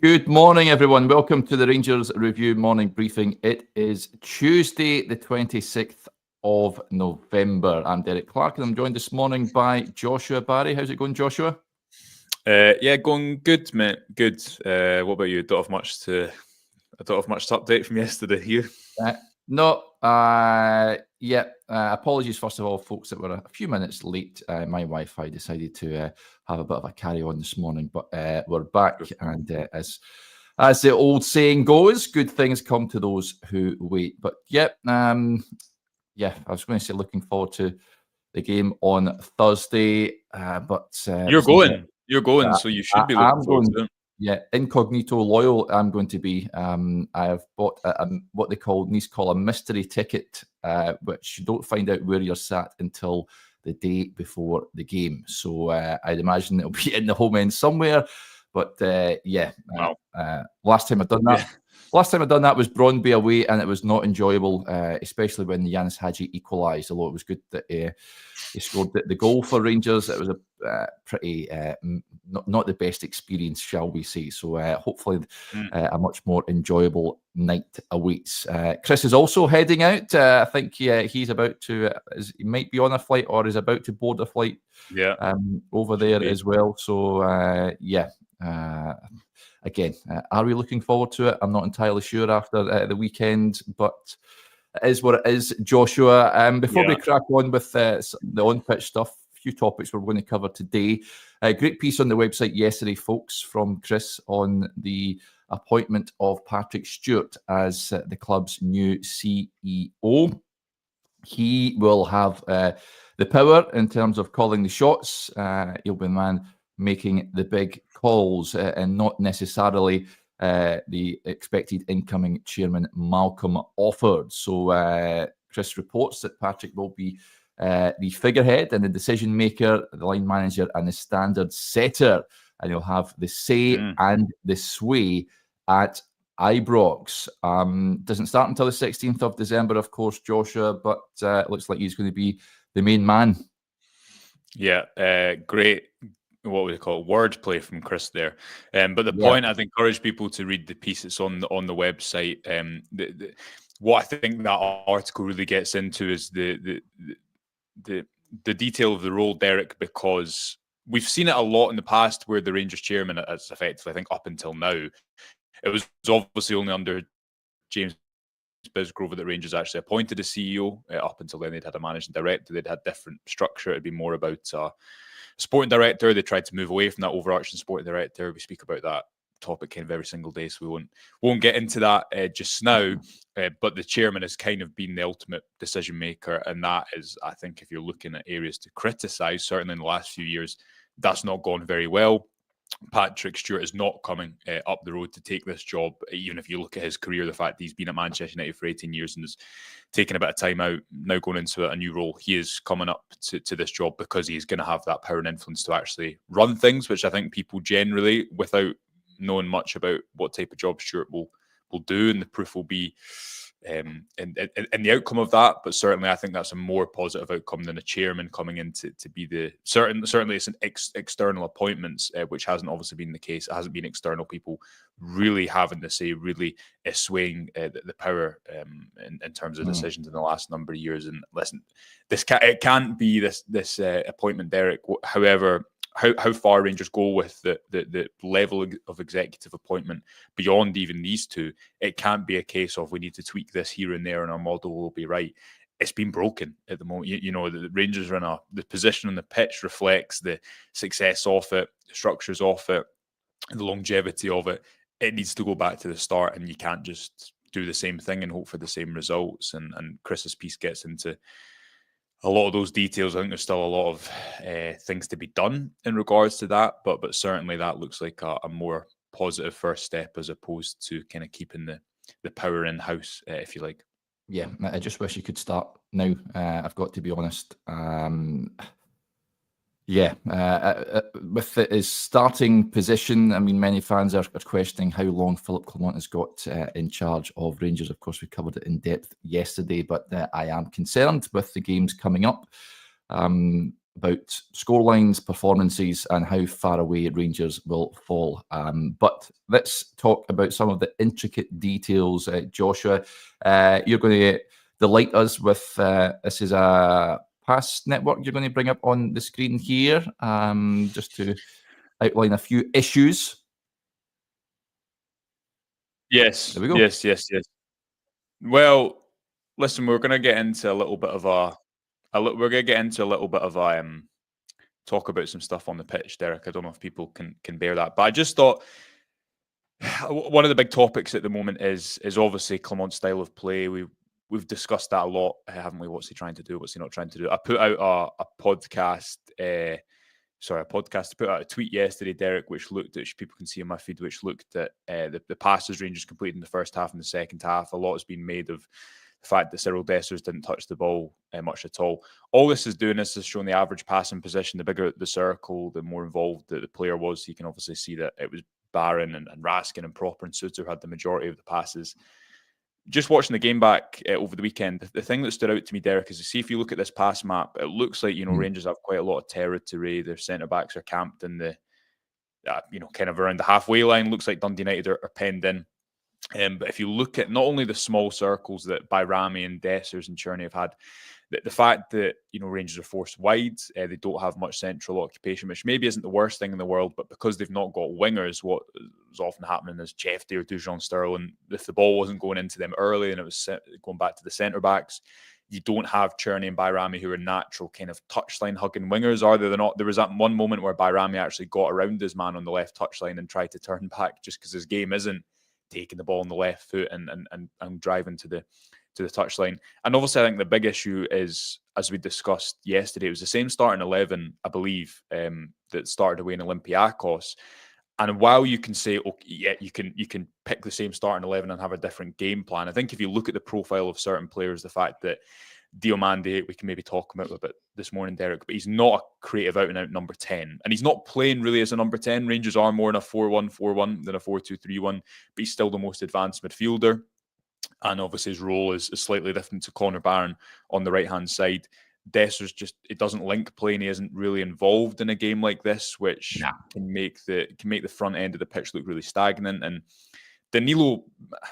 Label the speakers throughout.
Speaker 1: Good morning, everyone. Welcome to the Rangers Review morning briefing. It is Tuesday, the 26th of November. I'm Derek Clark, and I'm joined this morning by Joshua Barry. How's it going, Joshua?
Speaker 2: Yeah, going good, mate. Good. What about you? I don't have much to update from yesterday. You?
Speaker 1: Apologies, first of all, folks, that were a few minutes late. My Wi-Fi decided to have a bit of a carry-on this morning, but we're back, and as the old saying goes, good things come to those who wait. But I was going to say looking forward to the game on Thursday,
Speaker 2: You're going, so you should be looking forward to it.
Speaker 1: Yeah, incognito loyal. I'm going to be. I have bought what they call a mystery ticket, which you don't find out where you're sat until the day before the game. So I'd imagine it'll be in the home end somewhere. But last time I'd done that. Yeah. Last time I'd done that was Brøndby away, and it was not enjoyable, especially when Yanis Hadji equalised, although it was good that he scored the goal for Rangers. It was a pretty, not the best experience, shall we say. So hopefully a much more enjoyable night awaits. Chris is also heading out. I think he's about to, he might be on a flight or is about to board a flight over there as well. So again, are we looking forward to it? I'm not entirely sure after the weekend, but it is what it is, Joshua. Before we crack on with the on-pitch stuff, a few topics we're going to cover today. A great piece on the website yesterday, folks, from Chris on the appointment of Patrick Stewart as the club's new CEO. He will have the power in terms of calling the shots. He'll be the man making the big calls and not necessarily the expected incoming chairman, Malcolm Offord. So Chris reports that Patrick will be the figurehead and the decision maker, the line manager and the standard setter, and he'll have the say and the sway at Ibrox. Doesn't start until the 16th of December, of course, Joshua, but it looks like he's going to be the main man.
Speaker 2: Yeah, great. What would you call it? Wordplay from Chris there. But the point, I'd encourage people to read the piece that's on the website. What I think that article really gets into is the detail of the role, Derek, because we've seen it a lot in the past where the Rangers chairman has effectively, I think up until now, it was obviously only under James Bisgrove that Rangers actually appointed a CEO. Up until then, they'd had a managing director. They'd had different structure. It'd be more about sporting director. They tried to move away from that overarching sporting director. We speak about that topic kind of every single day, so we won't get into that just now. But the chairman has kind of been the ultimate decision maker, and that is, I think, if you're looking at areas to criticise, certainly in the last few years, that's not gone very well. Patrick Stewart is not coming up the road to take this job, even if you look at his career, the fact that he's been at Manchester United for 18 years and has taken a bit of time out, now going into a new role. He is coming up to this job because he's going to have that power and influence to actually run things, which I think people generally, without knowing much about what type of job Stewart will do, and the proof will be in the outcome of that. But certainly I think that's a more positive outcome than a chairman coming in to be the certainly it's an external appointments, which hasn't obviously been the case. It hasn't been external people really having to say, really swaying the power in terms of decisions in the last number of years. And listen, it can't be this appointment, Derek. However, how far Rangers go with the level of executive appointment beyond even these two, it can't be a case of we need to tweak this here and there and our model will be right. It's been broken at the moment. You know, the Rangers are the position on the pitch reflects the success of it, the structures of it, the longevity of it. It needs to go back to the start, and you can't just do the same thing and hope for the same results. And Chris's piece gets into a lot of those details. I think there's still a lot of things to be done in regards to that, but certainly that looks like a more positive first step as opposed to kind of keeping the power in-house, if you like.
Speaker 1: Yeah, I just wish you could start now. I've got to be honest. With his starting position, I mean, many fans are questioning how long Philip Clement has got in charge of Rangers. Of course, we covered it in depth yesterday, but I am concerned with the games coming up. about scorelines, performances, and how far away Rangers will fall. But let's talk about some of the intricate details. Joshua, you're going to delight us with this is a pass network you're going to bring up on the screen here, just to outline a few issues.
Speaker 2: Yes,
Speaker 1: there we go.
Speaker 2: yes. Well, listen, we're going to get into a little bit of talk about some stuff on the pitch, Derek. I don't know if people can bear that, but I just thought one of the big topics at the moment is obviously Clement's style of play. We've discussed that a lot, haven't we? What's he trying to do? What's he not trying to do? I put out a podcast. I put out a tweet yesterday, Derek, which people can see in my feed, which looked at the passes Rangers completed in the first half and the second half. A lot has been made of the fact that Cyril Dessers didn't touch the ball much at all. All this is doing is showing the average passing position. The bigger the circle, the more involved the player was. So you can obviously see that it was Barron and Raskin and Proper and Suter had the majority of the passes. Just watching the game back over the weekend, the thing that stood out to me, Derek, is to see if you look at this pass map, it looks like, Rangers have quite a lot of territory. Their centre-backs are camped in the, kind of around the halfway line. Looks like Dundee United are penned in. But if you look at not only the small circles that Bayrami and Dessers and Cherney have had, the fact that, Rangers are forced wide, they don't have much central occupation, which maybe isn't the worst thing in the world, but because they've not got wingers, what is often happening is Chefty or Dujon Sterling, if the ball wasn't going into them early and it was going back to the centre-backs, you don't have Cherney and Bayrami who are natural kind of touchline hugging wingers, are they? They're not. There was that one moment where Bayrami actually got around his man on the left touchline and tried to turn back just because his game isn't taking the ball on the left foot and driving to the touchline. And obviously, I think the big issue is, as we discussed yesterday, it was the same starting 11, I believe, that started away in Olympiacos. And while you can say, okay, yeah, you can pick the same starting 11 and have a different game plan, I think if you look at the profile of certain players, the fact that Diomande, we can maybe talk about a bit this morning, Derek, but he's not a creative out-and-out number 10. And he's not playing really as a number 10. Rangers are more in a 4-1-4-1 than a 4-2-3-1, but he's still the most advanced midfielder. And obviously his role is slightly different to Connor Barron on the right-hand side. Dessers it doesn't link play, and he isn't really involved in a game like this, which can make the front end of the pitch look really stagnant. And Danilo,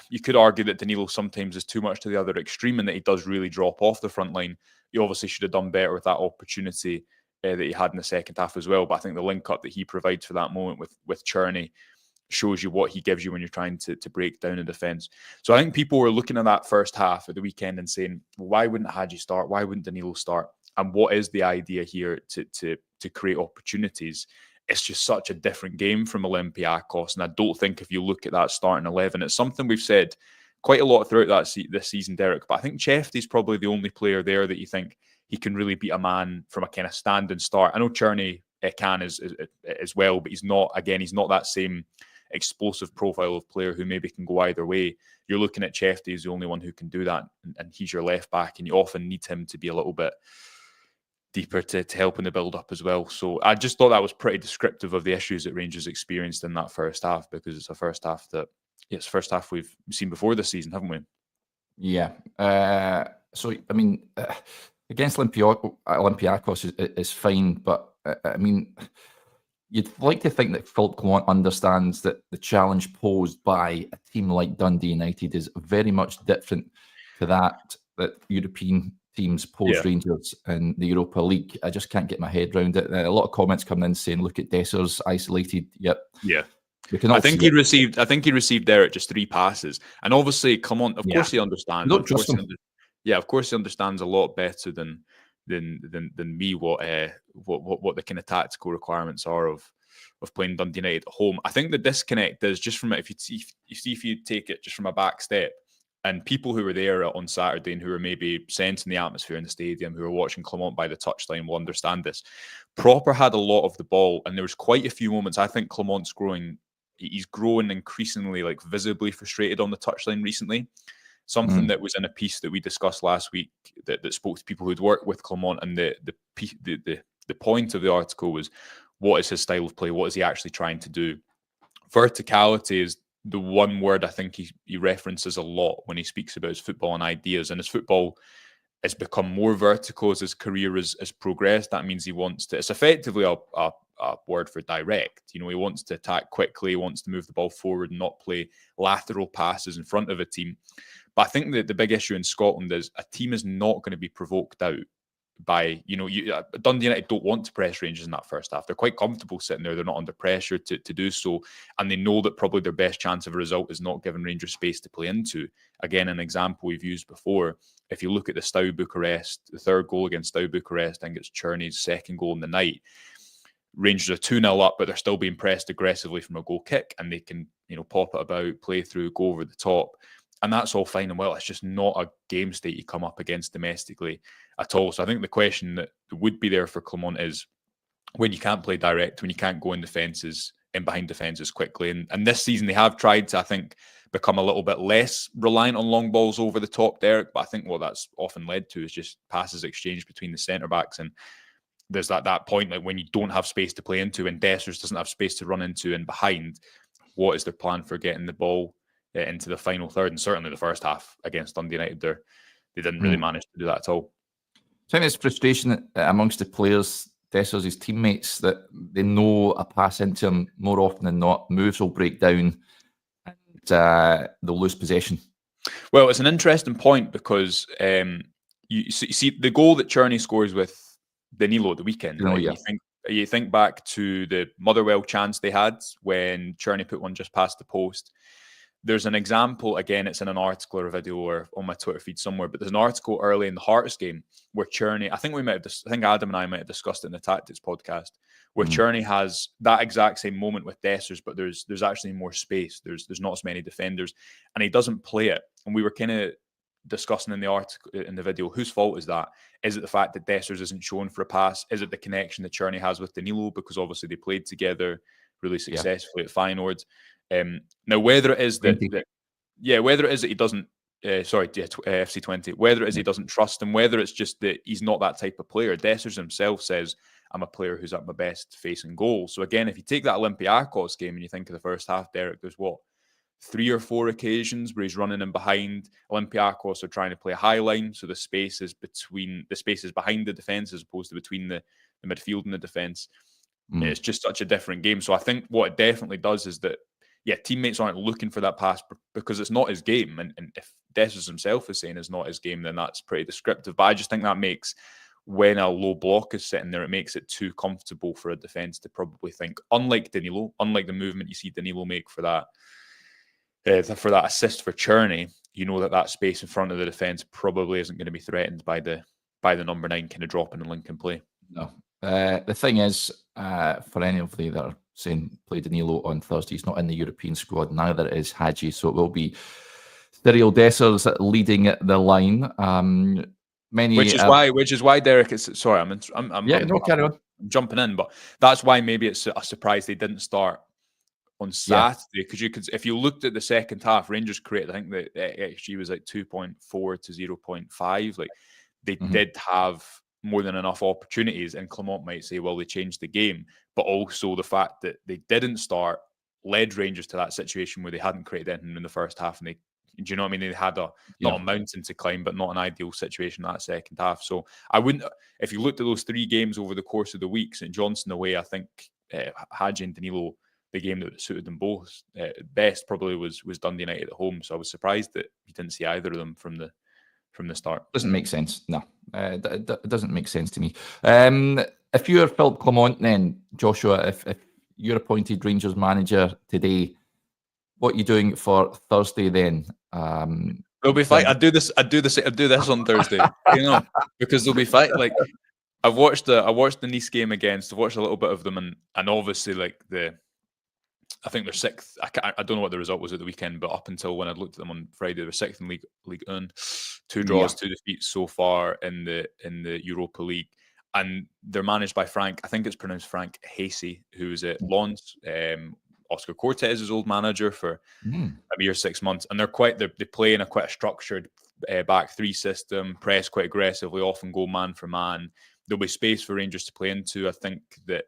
Speaker 2: you could argue that Danilo sometimes is too much to the other extreme and that he does really drop off the front line. He obviously should have done better with that opportunity that he had in the second half as well. But I think the link-up that he provides for that moment with Cherney shows you what he gives you when you're trying to break down a defence. So I think people were looking at that first half at the weekend and saying, well, why wouldn't Hadji start? Why wouldn't Danilo start? And what is the idea here to create opportunities? It's just such a different game from Olympiacos. And I don't think if you look at that starting 11, it's something we've said quite a lot throughout this season, Derek. But I think Chefty's probably the only player there that you think he can really beat a man from a kind of standing start. I know Cherney can as well, but he's not that same explosive profile of player who maybe can go either way. You're looking at Chefty as the only one who can do that, and he's your left back, and you often need him to be a little bit deeper to help in the build-up as well. So I just thought that was pretty descriptive of the issues that Rangers experienced in that first half, because it's a first half we've seen before this season, haven't we?
Speaker 1: Yeah. So, I mean, against Olympiacos is fine, but I mean, you'd like to think that Philip Clement understands that the challenge posed by a team like Dundee United is very much different to that European teams pose Rangers in the Europa League. I just can't get my head around it. A lot of comments coming in saying, "Look at Dessers isolated." Yep.
Speaker 2: Yeah. I think he received there at just 3 passes, and obviously, Clement, of course, he understands.
Speaker 1: Don't trust him.
Speaker 2: Of course, he understands a lot better than me what the kind of tactical requirements are of playing Dundee United at home. I think the disconnect is just from if you take it just from a back step, and people who were there on Saturday and who were maybe sensing the atmosphere in the stadium, who were watching Clement by the touchline, will understand this. Proper had a lot of the ball, and there was quite a few moments. I think Clement's growing. He's growing increasingly visibly frustrated on the touchline recently. Something that was in a piece that we discussed last week that spoke to people who'd worked with Clement, and the point of the article was, what is his style of play? What is he actually trying to do? Verticality is the one word I think he references a lot when he speaks about his football and ideas. And his football it's become more vertical as his career has progressed. That means he wants to, it's effectively a word for direct. He wants to attack quickly, he wants to move the ball forward and not play lateral passes in front of a team. But I think that the big issue in Scotland is a team is not going to be provoked out by, Dundee United don't want to press Rangers in that first half. They're quite comfortable sitting there. They're not under pressure to do so. And they know that probably their best chance of a result is not giving Rangers space to play into. Again, an example we've used before. If you look at the Steaua Bucharest, the third goal against Steaua Bucharest, I think it's Cherney's second goal in the night. Rangers are 2-0 up, but they're still being pressed aggressively from a goal kick, and they can, pop it about, play through, go over the top. And that's all fine and well. It's just not a game state you come up against domestically at all. So I think the question that would be there for Clement is, when you can't play direct, when you can't go in defences, in behind defences quickly. And this season they have tried to, I think, become a little bit less reliant on long balls over the top, Derek. But I think what that's often led to is just passes exchanged between the centre-backs. And there's that point, like when you don't have space to play into and Dessers doesn't have space to run into and behind, what is their plan for getting the ball into the final third? And certainly the first half against Dundee United, they didn't really manage to do that at all.
Speaker 1: I think there's frustration amongst the players, Dessers, his teammates, that they know a pass into him more often than not, moves will break down and they'll lose possession.
Speaker 2: Well, it's an interesting point because you see the goal that Cherney scores with Danilo at the weekend. Right? Yeah. You think back to the Motherwell chance they had when Cherney put one just past the post. There's an example, again, it's in an article or a video or on my Twitter feed somewhere, but there's an article early in the Hearts game where Cherney, I think Adam and I might have discussed it in the Tactics podcast, where Cherney has that exact same moment with Dessers, but there's actually more space. There's not as many defenders, and he doesn't play it. And we were kind of discussing in the article, in the video, whose fault is that? Is it the fact that Dessers isn't shown for a pass? Is it the connection that Cherney has with Danilo? Because obviously they played together really successfully at Feyenoord. Now, whether it is that he doesn't, FC20, whether it is he doesn't trust him, whether it's just that he's not that type of player. Dessers himself says, I'm a player who's at my best facing goal. So again, if you take that Olympiacos game and you think of the first half, Derek, there's 3 or 4 occasions where he's running in behind. Olympiacos are trying to play a high line, so the space is behind the defence as opposed to between the midfield and the defence. It's just such a different game. So I think what it definitely does is that, teammates aren't looking for that pass because it's not his game. And if Dessers himself is saying it's not his game, then that's pretty descriptive. But I just think that makes, when a low block is sitting there, it makes it too comfortable for a defence to probably think, unlike Danilo, unlike the movement you see Danilo make for that assist for Cherney, that space in front of the defence probably isn't going to be threatened by the number 9 kind of dropping and link and play.
Speaker 1: No. The thing is, for any of you that are saying play Danilo on Thursday, he's not in the European squad, neither is Hadji, so it will be Cyril Dessers leading the line.
Speaker 2: Which is why Derek is sorry.
Speaker 1: Carry on.
Speaker 2: I'm jumping in, but that's why maybe it's a surprise they didn't start on Saturday, because if you looked at the second half, Rangers created, I think the XG was like 2.4 to 0.5. Like they did have more than enough opportunities, and Clement might say, well, they changed the game, but also the fact that they didn't start led Rangers to that situation where they hadn't created anything in the first half, and do you know what I mean? They had not a mountain to climb, but not an ideal situation in that second half. So I wouldn't, if you looked at those 3 games over the course of the week, St Johnstone away, I think Hadji and Danilo, the game that suited them both best probably was Dundee United at home. So I was surprised that you didn't see either of them from the start.
Speaker 1: Doesn't make sense. No, it doesn't make sense to me. If you're Philip Clement, then Joshua, if you're appointed Rangers manager today, what are you doing for Thursday then?
Speaker 2: There'll be fight. I do this on Thursday, because there'll be fight. Like I watched the Nice game against. I've watched a little bit of them, and obviously like I think they're 6th. I don't know what the result was at the weekend, but up until when I looked at them on Friday, they were 6th in League 1, 2 draws, 2 defeats so far in the Europa League, and they're managed by Frank. I think it's pronounced Frank Hasey, who was at Lens. Oscar Cortez's old manager for a mere 6 months, and they play in quite a structured back 3 system, press quite aggressively, often go man for man. There'll be space for Rangers to play into. I think that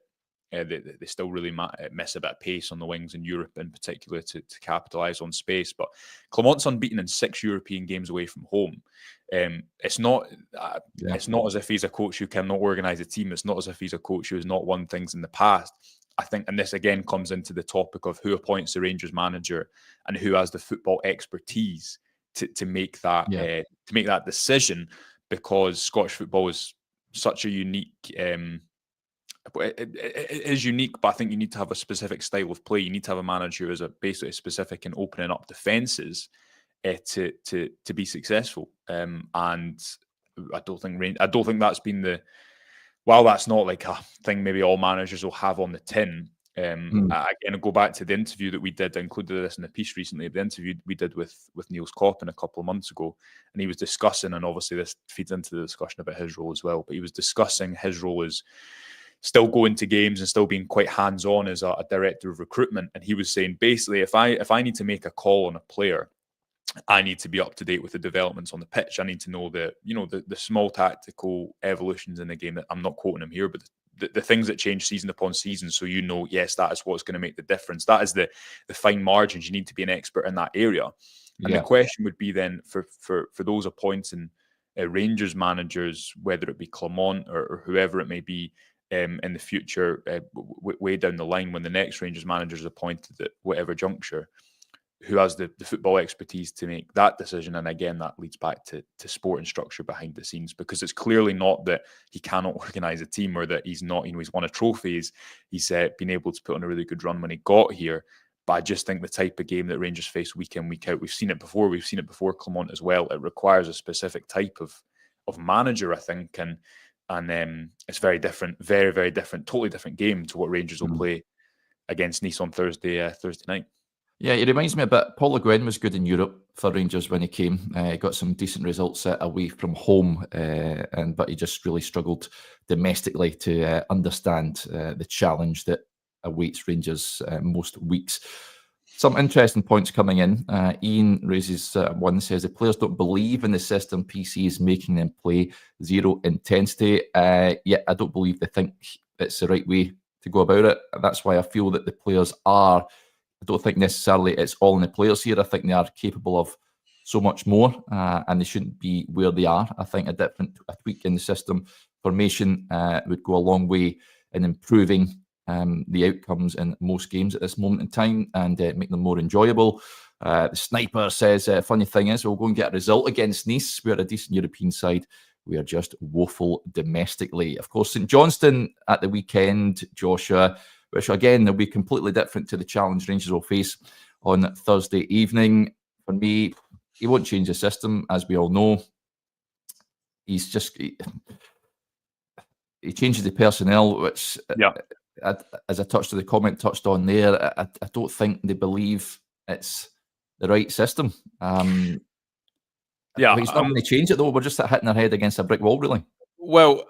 Speaker 2: They still really miss a bit of pace on the wings in Europe in particular to capitalise on space. But Clement's unbeaten in 6 European games away from home. It's not as if he's a coach who cannot organise a team. It's not as if he's a coach who has not won things in the past. I think, and this again comes into the topic of who appoints the Rangers manager and who has the football expertise to make that decision, because Scottish football is such a unique. It is unique, but I think you need to have a specific style of play. You need to have a manager who is basically specific in opening up defences to be successful. And I don't think that's been the. While that's not like a thing maybe all managers will have on the tin. Again, I'll go back to the interview that we did. I included this in the piece recently. The interview we did with Niels Coppin a couple of months ago, and he was discussing, and obviously this feeds into the discussion about his role as well. But he was discussing his role as still going to games and still being quite hands-on as a director of recruitment. And he was saying basically, if I need to make a call on a player, I need to be up to date with the developments on the pitch. I need to know the small tactical evolutions in the game. That I'm not quoting him here, but the things that change season upon season. So yes, that is what's going to make the difference. That is the fine margins. You need to be an expert in that area. And the question would be then for those appointing Rangers managers, whether it be Clement or whoever it may be, in the future, way down the line when the next Rangers manager is appointed at whatever juncture, who has the football expertise to make that decision. And again, that leads back to sport and structure behind the scenes, because it's clearly not that he cannot organise a team or that he's not, he's won a trophy. He's been able to put on a really good run when he got here. But I just think the type of game that Rangers face week in, week out, we've seen it before Clement as well. It requires a specific type of manager, I think. And it's very different, very, very different, totally different game to what Rangers will play against Nice on Thursday night.
Speaker 1: Yeah, it reminds me a bit. Paul Le Guen was good in Europe for Rangers when he came. He got some decent results away from home, but he just really struggled domestically to understand the challenge that awaits Rangers most weeks. Some interesting points coming in. Ian raises one, says the players don't believe in the system PC is making them play, zero intensity. I don't believe they think it's the right way to go about it. That's why I feel that the players are. I don't think necessarily it's all in the players here. I think they are capable of so much more, and they shouldn't be where they are. I think a tweak in the system formation would go a long way in improving the outcomes in most games at this moment in time and make them more enjoyable. The Sniper says, funny thing is, we'll go and get a result against Nice. We're a decent European side. We are just woeful domestically. Of course, St Johnstone at the weekend, Joshua, which again will be completely different to the challenge Rangers will face on Thursday evening. For me, he won't change the system, as we all know. He changes the personnel, which, as I touched on the comment touched on there, I don't think they believe it's the right system. He's not going to change it though. We're just hitting our head against a brick wall, really.
Speaker 2: Well,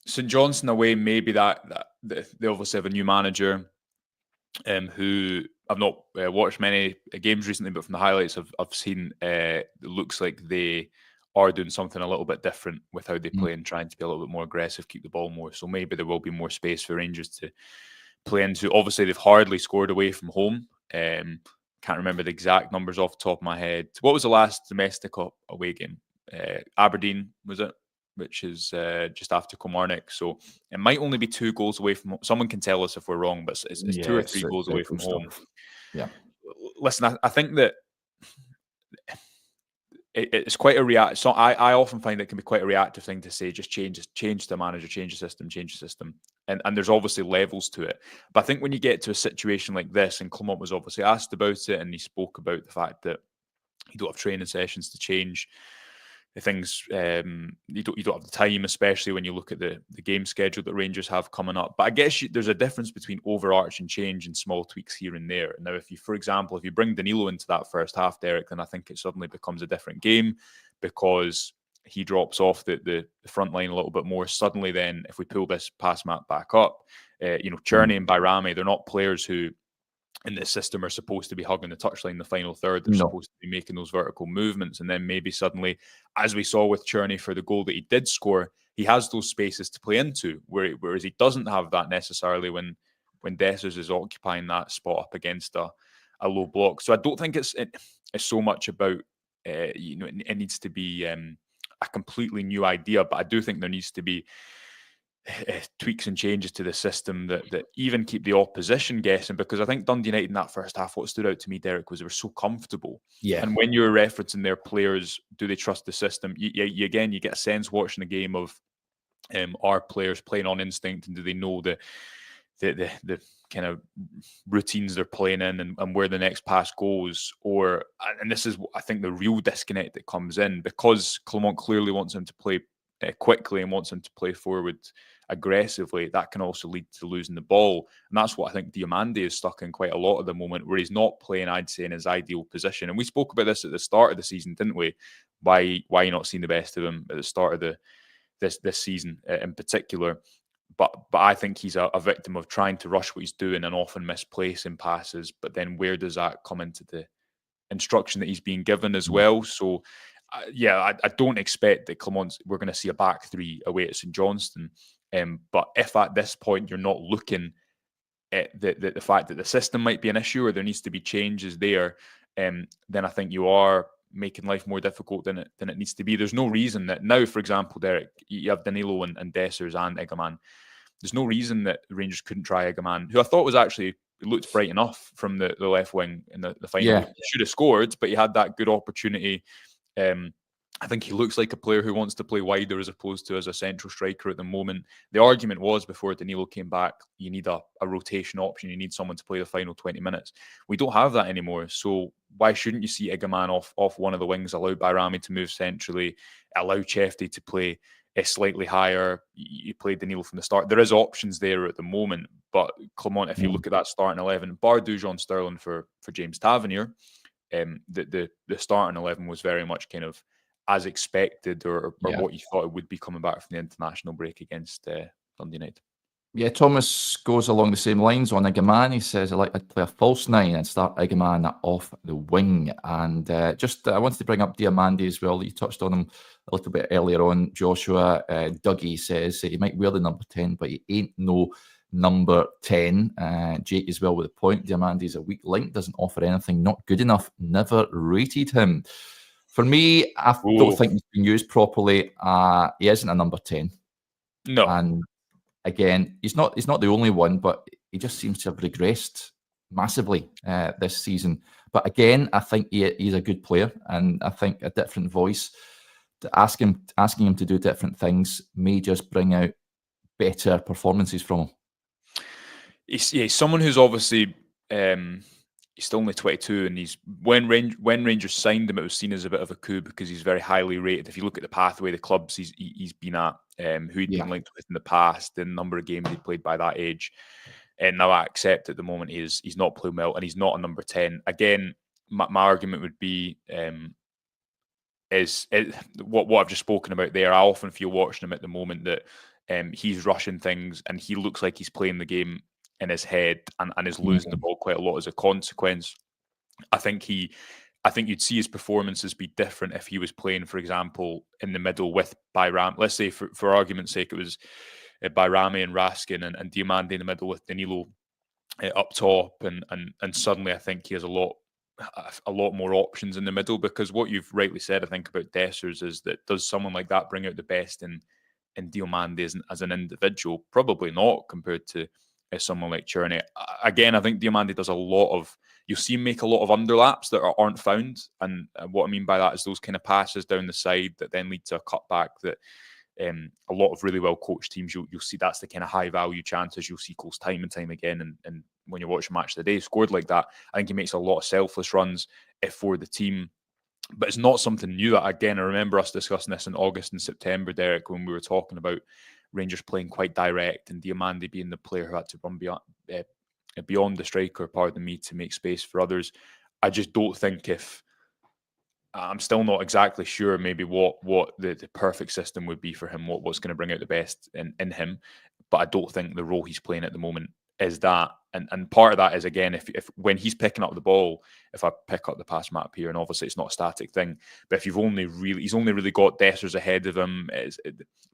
Speaker 2: St Johnstone away, maybe that they obviously have a new manager who I've not watched many games recently, but from the highlights I've seen, it looks like they are doing something a little bit different with how they play and trying to be a little bit more aggressive, keep the ball more. So maybe there will be more space for Rangers to play into. Obviously, they've hardly scored away from home. Can't remember the exact numbers off the top of my head. What was the last domestic away game? Aberdeen, was it? Which is just after Kilmarnock. So it might only be 2 goals away from home. Someone can tell us if we're wrong, but it's 2 or 3 goals away from home.
Speaker 1: Yeah.
Speaker 2: Listen, I think that it's quite a react. So I often find it can be quite a reactive thing to say, just change the manager, change the system. And there's obviously levels to it. But I think when you get to a situation like this, and Clement was obviously asked about it, and he spoke about the fact that you don't have training sessions to change things, you don't have the time, especially when you look at the game schedule that Rangers have coming up. But I guess there's a difference between overarching change and small tweaks here and there. Now, if you bring Danilo into that first half, Derek, then I think it suddenly becomes a different game, because he drops off the front line a little bit more. Suddenly then, if we pull this pass map back up, Cherney and Bayrami, they're not players who in this system are supposed to be hugging the touchline in the final third. They're supposed to be making those vertical movements. And then maybe suddenly, as we saw with Cherney for the goal that he did score, he has those spaces to play into, whereas he doesn't have that necessarily when Dessers is occupying that spot up against a low block. So I don't think it's so much about it needs to be a completely new idea, but I do think there needs to be tweaks and changes to the system that even keep the opposition guessing, because I think Dundee United in that first half, what stood out to me, Derek, was they were so comfortable.
Speaker 1: Yeah.
Speaker 2: And when you're referencing their players, do they trust the system? You again, you get a sense watching the game of are players playing on instinct, and do they know the kind of routines they're playing in and where the next pass goes? Or, and this is, I think, the real disconnect that comes in, because Clement clearly wants him to play quickly and wants him to play forward aggressively. That can also lead to losing the ball, and that's what I think Diomande is stuck in quite a lot at the moment, where he's not playing, I'd say, in his ideal position. And we spoke about this at the start of the season, didn't we? Why you're not seeing the best of him at the start of this season in particular. But I think he's a victim of trying to rush what he's doing and often misplacing passes. But then where does that come into the instruction that he's being given as well? So, I don't expect that we're going to see a back three away at St Johnstone. But if at this point you're not looking at the fact that the system might be an issue or there needs to be changes there, then I think you are making life more difficult than it needs to be. There's no reason that now, for example, Derek, you have Danilo and Dessers and Egaman. There's no reason that the Rangers couldn't try Egaman, who I thought was actually looked bright enough from the left wing in the final.
Speaker 1: Yeah.
Speaker 2: He should have scored, but he had that good opportunity. I think he looks like a player who wants to play wider as opposed to as a central striker at the moment. The argument was before Danilo came back, you need a rotation option. You need someone to play the final 20 minutes. We don't have that anymore. So why shouldn't you see Egaman off one of the wings, allow Bayrami to move centrally, allow Chefty to play slightly higher? You play Danilo from the start. There is options there at the moment, but Clement, if you look at that starting 11, bar Dujon Sterling for James Tavernier, the starting 11 was very much kind of as expected, or what you thought it would be coming back from the international break against Dundee United.
Speaker 1: Yeah, Thomas goes along the same lines on Egaman. He says, I'd like to play a false nine and start Egaman off the wing. And I wanted to bring up Diomande as well. You touched on him a little bit earlier on, Joshua. Dougie says he might wear the number 10, but he ain't no number 10. Jake as well with a point. Diomande is a weak link, doesn't offer anything, not good enough, never rated him. For me, I don't think he's been used properly. He isn't a number 10.
Speaker 2: No.
Speaker 1: And again, he's not the only one, but he just seems to have regressed massively this season. But again, I think he's a good player, and I think a different voice, asking him to do different things may just bring out better performances from him.
Speaker 2: He's someone who's obviously he's still only 22, and when Rangers signed him, it was seen as a bit of a coup because he's very highly rated. If you look at the pathway, the clubs he's been at, who he'd been linked with in the past, the number of games he'd played by that age, and now I accept at the moment he's not playing well, and he's not a number 10. Again, my argument would be what I've just spoken about there. I often feel watching him at the moment that he's rushing things, and he looks like he's playing the game in his head and is losing the ball quite a lot as a consequence. I think you'd see his performances be different if he was playing, for example, in the middle with Bayrami. Let's say, for argument's sake, it was Bayrami and Raskin and Diomande in the middle with Danilo up top, and suddenly I think he has a lot more options in the middle, because what you've rightly said, I think, about Dessers is that does someone like that bring out the best in Diomande as an individual? Probably not, compared to someone like Cherney. Again, I think Diomande does a lot of, you'll see him make a lot of underlaps that aren't found, and what I mean by that is those kind of passes down the side that then lead to a cutback that a lot of really well coached teams, you'll see that's the kind of high value chances you'll see goals time and time again, and when you watch a match of the day scored like that, I think he makes a lot of selfless runs for the team. But it's not something new. That, again, I remember us discussing this in August and September, Derek, when we were talking about Rangers playing quite direct and Diomande being the player who had to run beyond the striker, pardon me, to make space for others. I just don't think I'm still not exactly sure maybe what the perfect system would be for him, what's going to bring out the best in him. But I don't think the role he's playing at the moment is that, and part of that is, again, if when he's picking up the ball, if I pick up the pass map here, and obviously it's not a static thing, but if he's only really got Dessers ahead of him,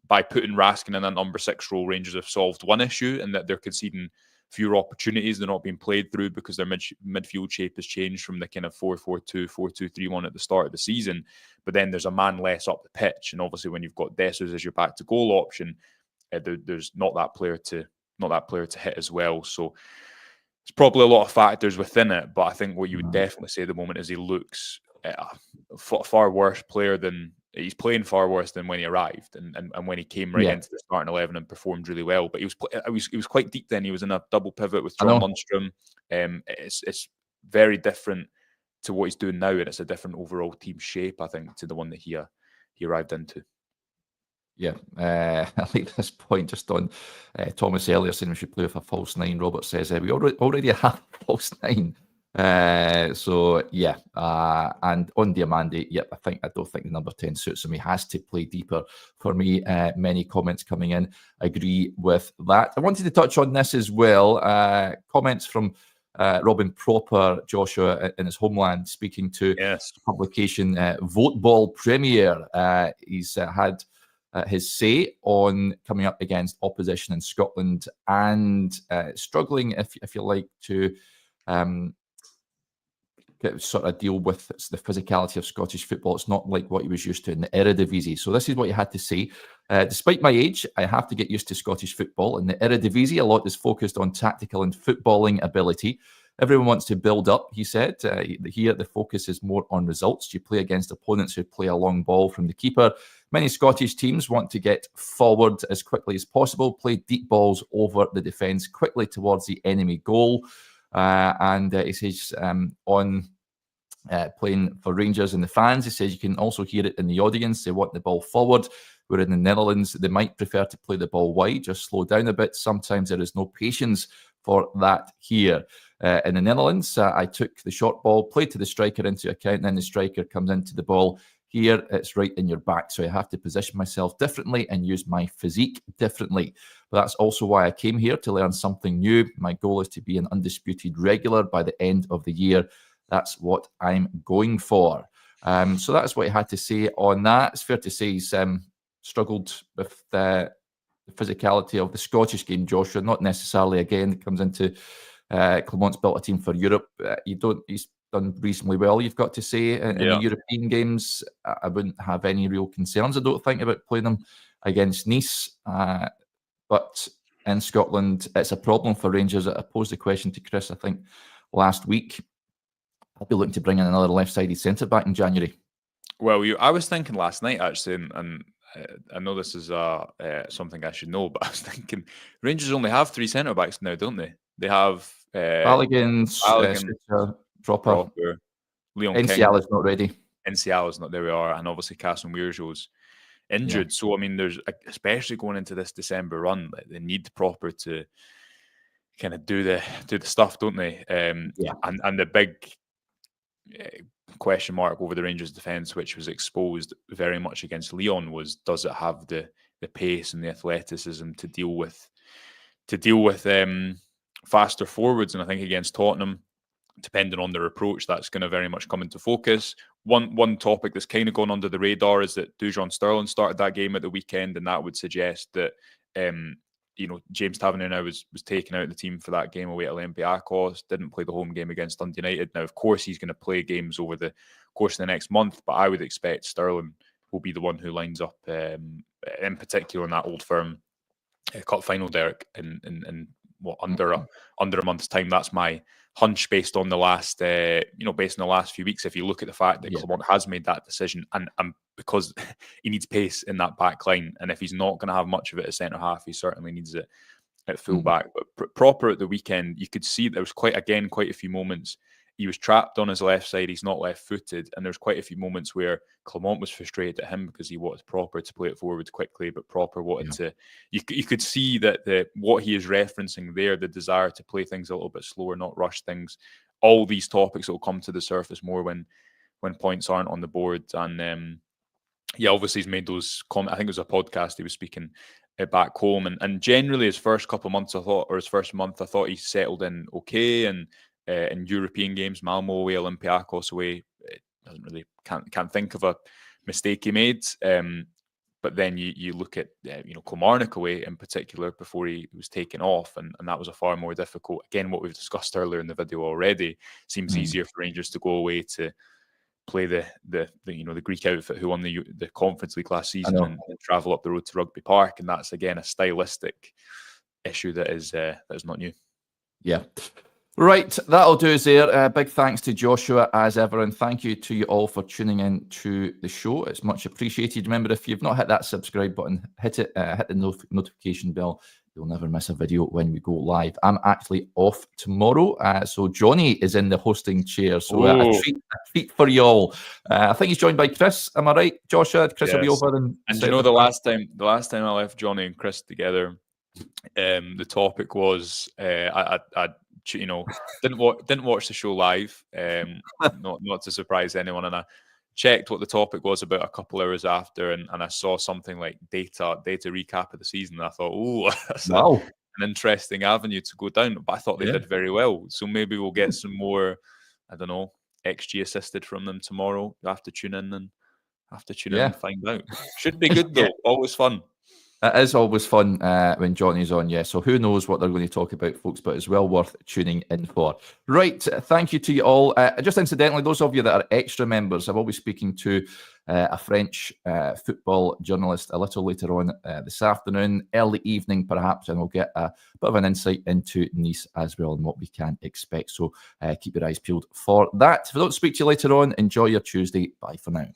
Speaker 2: by putting Raskin in that number 6 role, Rangers have solved one issue, and that they're conceding fewer opportunities. They're not being played through because their midfield shape has changed from the kind of 4-4-2, 4-2-3-1 at the start of the season. But then there's a man less up the pitch, and obviously when you've got Dessers as your back to goal option, there's not that player to hit as well. So there's probably a lot of factors within it, but I think what you would definitely say at the moment is he looks far worse player than he's playing far worse than when he arrived, and when he came into the starting 11 and performed really well. But he was quite deep then. He was in a double pivot with John Lundstrom. It's very different to what he's doing now, and it's a different overall team shape, I think, to the one that he arrived into.
Speaker 1: Yeah, I like this point just on Thomas earlier saying we should play with a false 9. Robert says we already have a false 9. So yeah, and on Diomande, I don't think the number 10 suits him. He has to play deeper for me. Many comments coming in agree with that. I wanted to touch on this as well. Comments from Robin Proper, Joshua in his homeland, speaking to publication Vote Ball Premier. He's had his say on coming up against opposition in Scotland and struggling, if you like, to sort of deal with the physicality of Scottish football. It's not like what he was used to in the Eredivisie. So this is what he had to say. Despite my age, I have to get used to Scottish football. In the Eredivisie, a lot is focused on tactical and footballing ability. Everyone wants to build up, he said. Here, the focus is more on results. You play against opponents who play a long ball from the keeper. Many Scottish teams want to get forward as quickly as possible, play deep balls over the defence quickly towards the enemy goal. And he says on playing for Rangers and the fans, he says you can also hear it in the audience. They want the ball forward. Where in the Netherlands, they might prefer to play the ball wide, just slow down a bit. Sometimes there is no patience for that here. In the Netherlands, I took the short ball, played to the striker into account, and then the striker comes into the ball. Here, it's right in your back, so I have to position myself differently and use my physique differently. But that's also why I came here, to learn something new. My goal is to be an undisputed regular by the end of the year. That's what I'm going for. So that's what he had to say on that. It's fair to say he's struggled with the physicality of the Scottish game, Joshua. Not necessarily, again, it comes into Clement's built a team for Europe. He's done reasonably well, you've got to say, in the European games. I wouldn't have any real concerns, I don't think, about playing them against Nice. But in Scotland, it's a problem for Rangers. I posed the question to Chris, I think, last week. I'll be looking to bring in another left-sided centre-back in January.
Speaker 2: Well, I was thinking last night, actually, and I know this is something I should know, but I was thinking Rangers only have 3 centre-backs now, don't they? They have
Speaker 1: Balogun, Proper.
Speaker 2: Leon
Speaker 1: NCL is not ready.
Speaker 2: NCL is not, there we are, and obviously Casson Weirjo's injured. Yeah. So I mean, there's, especially going into this December run, they need Proper to kind of do the stuff, don't they? And the big question mark over the Rangers defence, which was exposed very much against Leon, was does it have the pace and the athleticism to deal with faster forwards? And I think against Tottenham, depending on their approach, that's going to very much come into focus. One topic that's kind of gone under the radar is that Dujon Sterling started that game at the weekend, and that would suggest that James Tavernier now was taken out of the team for that game away at Olympiacos, didn't play the home game against Dundee United. Now, of course, he's going to play games over the course of the next month, but I would expect Sterling will be the one who lines up, in particular in that Old Firm Cup final, Derek, in what, under a month's time. That's my hunch based on the last few weeks. If you look at the fact that Clement has made that decision, and because he needs pace in that back line, and if he's not going to have much of it at centre half, he certainly needs it at full back. But Proper at the weekend, you could see there was quite a few moments. He was trapped on his left side. He's not left-footed, and there's quite a few moments where Clement was frustrated at him because he wanted Proper to play it forward quickly, but Proper wanted to. You could see that what he is referencing there, the desire to play things a little bit slower, not rush things. All these topics will come to the surface more when points aren't on the board. And obviously he's made those comments. I think it was a podcast he was speaking back home, and generally his first couple of months, his first month, I thought he settled in okay, and in European games, Malmo away, Olympiacos away, doesn't really can't think of a mistake he made. But then you look at Kilmarnock away in particular before he was taken off, and that was a far more difficult. Again, what we've discussed earlier in the video already, seems easier for Rangers to go away to play the Greek outfit who won the Conference League last season and travel up the road to Rugby Park, and that's again a stylistic issue that is not new.
Speaker 1: Yeah. Right, that'll do us there. Big thanks to Joshua as ever, and thank you to you all for tuning in to the show. It's much appreciated. Remember, if you've not hit that subscribe button, hit it, hit the notification bell. You'll never miss a video when we go live. I'm actually off tomorrow, so Johnny is in the hosting chair, so a treat for you all. I think he's joined by Chris. Am I right, Joshua? Chris will be over. And
Speaker 2: you know, the last time I left Johnny and Chris together, the topic was I didn't watch the show live, not to surprise anyone, and I checked what the topic was about a couple hours after, and I saw something like data recap of the season, and I thought, that's an interesting avenue to go down. But I thought they did very well, so maybe we'll get some more, I don't know, XG assisted from them tomorrow. You have to tune in and find out. Should be good though. Always fun.
Speaker 1: It is always fun when Johnny's on, so who knows what they're going to talk about, folks, but it's well worth tuning in for. Right, thank you to you all. Just incidentally, those of you that are extra members, I will be speaking to a French football journalist a little later on this afternoon, early evening perhaps, and we'll get a bit of an insight into Nice as well and what we can expect. So keep your eyes peeled for that. If I don't speak to you later on, enjoy your Tuesday. Bye for now.